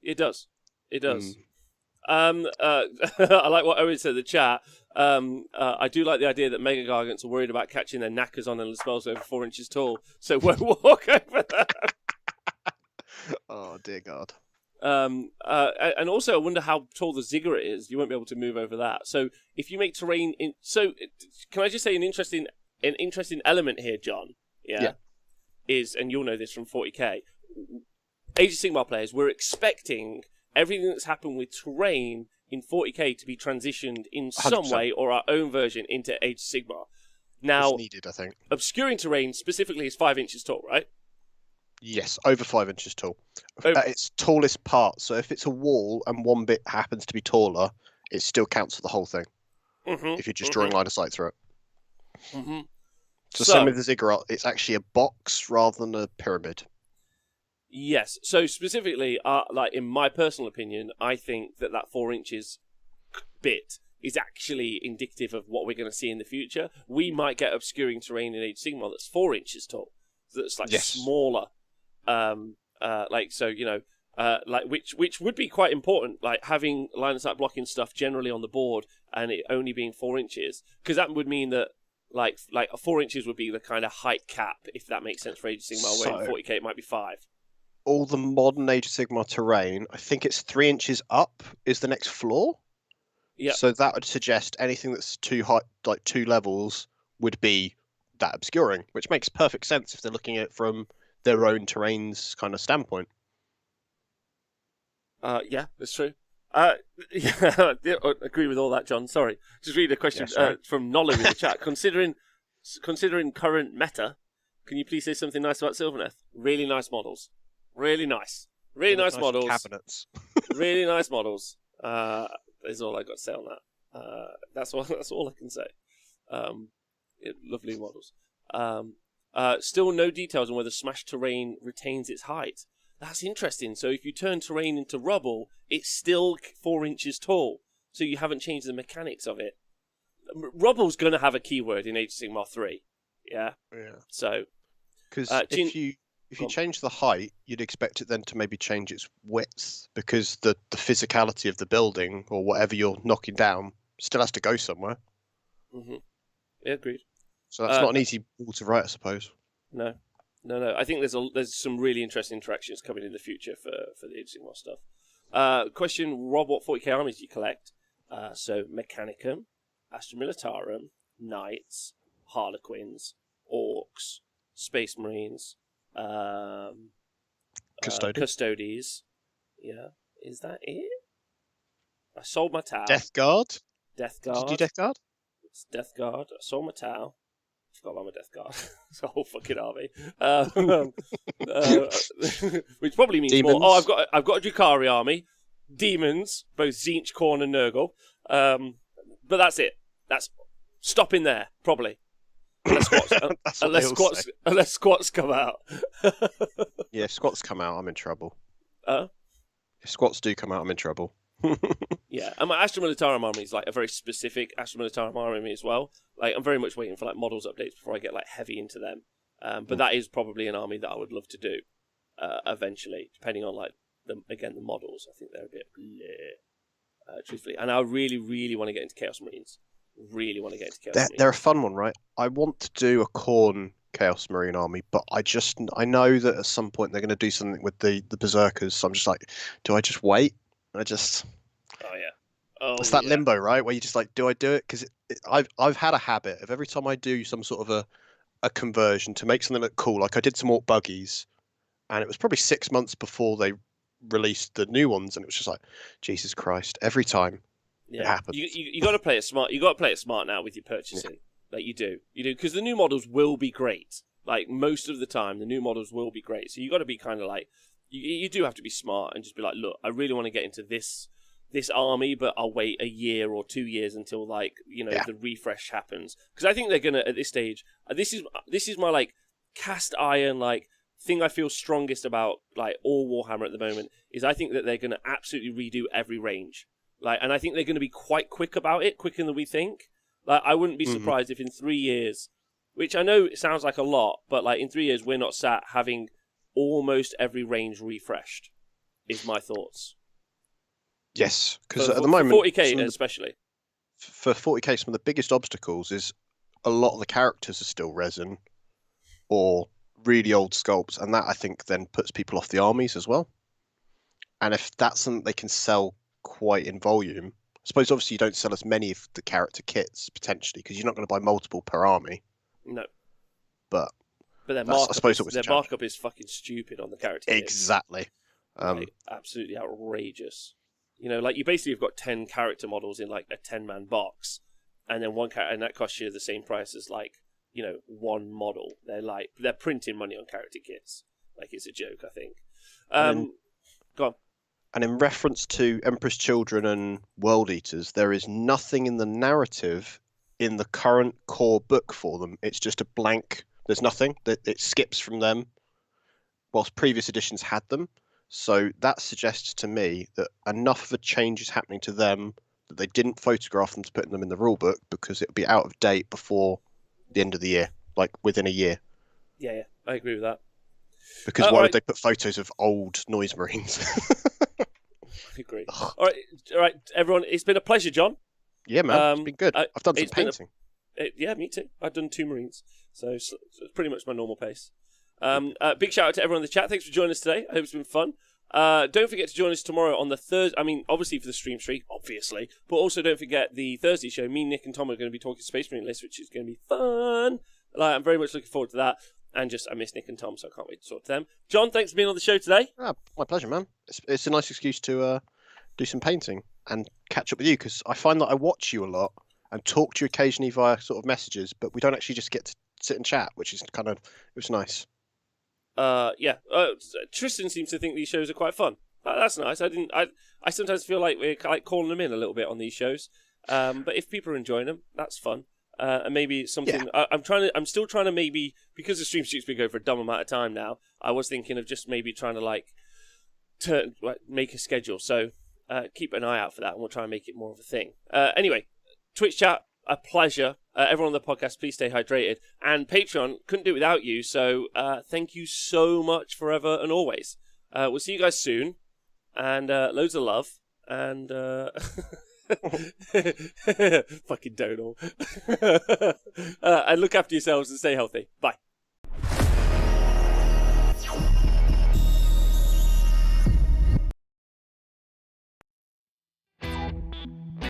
It does. It does. I like what Owen said in the chat. I do like the idea that Mega Gargants are worried about catching their knackers on and spells over 4 inches tall, so won't walk over them. Oh, dear God. And also, I wonder how tall the ziggurat is. You won't be able to move over that. So if you make terrain... So can I just say an interesting element here, John? Yeah. Is, and you'll know this from 40k, Age of Sigmar players, we're expecting everything that's happened with terrain in 40k to be transitioned in some 100%. way or our own version into Age of Sigmar. Now, it's needed, I think. Obscuring terrain specifically is 5 inches tall, right? Yes, over 5 inches tall. At its tallest part. So if it's a wall and one bit happens to be taller, it still counts for the whole thing. If you're just drawing line of sight through it. So same with the ziggurat, it's actually a box rather than a pyramid. Yes. So specifically, like in my personal opinion, I think that 4 inches bit is actually indicative of what we're going to see in the future. We might get obscuring terrain in Age of Sigmar that's 4 inches tall. That's like smaller. Which would be quite important, like having line of sight blocking stuff generally on the board and it only being 4 inches, because that would mean that like 4 inches would be the kind of height cap, if that makes sense for Age of Sigmar, where in 40k it might be 5. All the modern Age of Sigmar terrain, I think it's 3 inches up is the next floor. Yeah. So that would suggest anything that's too high, like 2 levels, would be that obscuring, which makes perfect sense if they're looking at it from their own terrain's kind of standpoint. Yeah, that's true. Yeah, I agree with all that, John. Sorry, just read a question from Nolo in the chat. Considering current meta, can you please say something nice about Silvernet? Really nice models. Really nice models. Cabinets. Really nice models. Is all I got to say on that. That's all I can say. Lovely models. Still no details on whether Smash Terrain retains its height. That's interesting. So if you turn terrain into rubble, it's still 4 inches tall. So you haven't changed the mechanics of it. Rubble's going to have a keyword in Age of Sigmar 3. Yeah. So, because if you change the height, you'd expect it then to maybe change its width, because the physicality of the building or whatever you're knocking down still has to go somewhere. Mm-hmm. Yeah, agreed. So that's not an easy ball to write, I suppose. No. I think there's some really interesting interactions coming in the future for the Age of Sigmar stuff. Question, Rob, what 40k armies do you collect? So Mechanicum, Astra Militarum, Knights, Harlequins, Orcs, Space Marines, Custodes. Yeah, is that it? I sold my Tau. Death Guard. Did you do Death Guard? It's Death Guard. I sold my Tau. I forgot about my Death Guard. It's a whole fucking army. Which probably means Demons. more. Oh, I've got a Drukhari army. Demons, both Tzeentch, Khorne, and Nurgle. But that's it. That's stopping there, probably. Unless squats come out. Yeah, if squats come out, I'm in trouble. If squats do come out, I'm in trouble. Yeah, and my Astra Militarum army is like a very specific Astra Militarum army as well. Like, I'm very much waiting for like models updates before I get like heavy into them. But that is probably an army that I would love to do eventually, depending on like the models. I think they're a bit bleh, truthfully, and I really, really want to get into Chaos Marines. They're a fun one, right? I want to do a Khorne Chaos Marine army, but I know that at some point they're going to do something with the Berserkers. So I'm just like, do I just wait? It's that limbo, right? Where you just like, do I do it? Because I've had a habit of every time I do some sort of a conversion to make something look cool. Like I did some Orc Buggies, and it was probably 6 months before they released the new ones, and it was just like, Jesus Christ! Every time it happens. You got to play it smart. You got to play it smart now with your purchasing. Like you do, because the new models will be great. Like most of the time, the new models will be great. So you got to be kind of like, you do have to be smart and just be like, look, I really want to get into this army, but I'll wait a year or 2 years until like the refresh happens, because I think they're gonna at this stage. This is my like cast iron like thing I feel strongest about like all Warhammer at the moment is I think that they're gonna absolutely redo every range, like, and I think they're gonna be quite quick about it, quicker than we think. Like I wouldn't be surprised if in 3 years, which I know it sounds like a lot, but like in 3 years we're not sat having almost every range refreshed. Is my thoughts. Yes, because at the moment, 40k especially. For 40k, some of the biggest obstacles is a lot of the characters are still resin or really old sculpts, and that I think then puts people off the armies as well. And if that's something they can sell quite in volume, I suppose obviously you don't sell as many of the character kits potentially because you're not going to buy multiple per army. No. But their markup is fucking stupid on the character kits. Exactly. Like, absolutely outrageous. Like you basically have got 10 character models in like a 10-man box, and then one character, and that costs you the same price as like one model. They're printing money on character kits. Like it's a joke, I think. Go on. And in reference to Emperor's Children and World Eaters, there is nothing in the narrative in the current core book for them. It's just a blank. There's nothing that it skips from them, whilst previous editions had them. So that suggests to me that enough of a change is happening to them that they didn't photograph them to put them in the rulebook because it would be out of date before the end of the year, like within a year. Yeah, I agree with that. Because why would they put photos of old Noise Marines? I agree. All right, everyone. It's been a pleasure, John. Yeah, man. It's been good. I've done some painting. Yeah, me too. I've done 2 Marines. So it's pretty much my normal pace. Big shout out to everyone in the chat. Thanks for joining us today. I hope it's been fun. Don't forget to join us tomorrow on the Thursday. I mean, obviously for the stream streak, obviously. But also don't forget the Thursday show. Me, Nick, and Tom are going to be talking Space Marine list, which is going to be fun. Like, I'm very much looking forward to that. And just, I miss Nick and Tom, so I can't wait to talk to them. John, thanks for being on the show today. My pleasure, man. It's a nice excuse to do some painting and catch up with you, because I find that I watch you a lot and talk to you occasionally via sort of messages, but we don't actually just get to sit and chat, which is it was nice. Yeah. Tristan seems to think these shows are quite fun. That's nice. I sometimes feel like we're like calling them in a little bit on these shows. But if people are enjoying them, that's fun. And maybe it's something I'm still trying to maybe, because the stream shoot's been going for a dumb amount of time now, I was thinking of just maybe trying to make a schedule. So keep an eye out for that, and we'll try and make it more of a thing. Anyway, Twitch chat, a pleasure. Everyone on the podcast, please stay hydrated. And Patreon, couldn't do it without you. So thank you so much forever and always. We'll see you guys soon. And loads of love. And fucking don't all. And look after yourselves and stay healthy. Bye.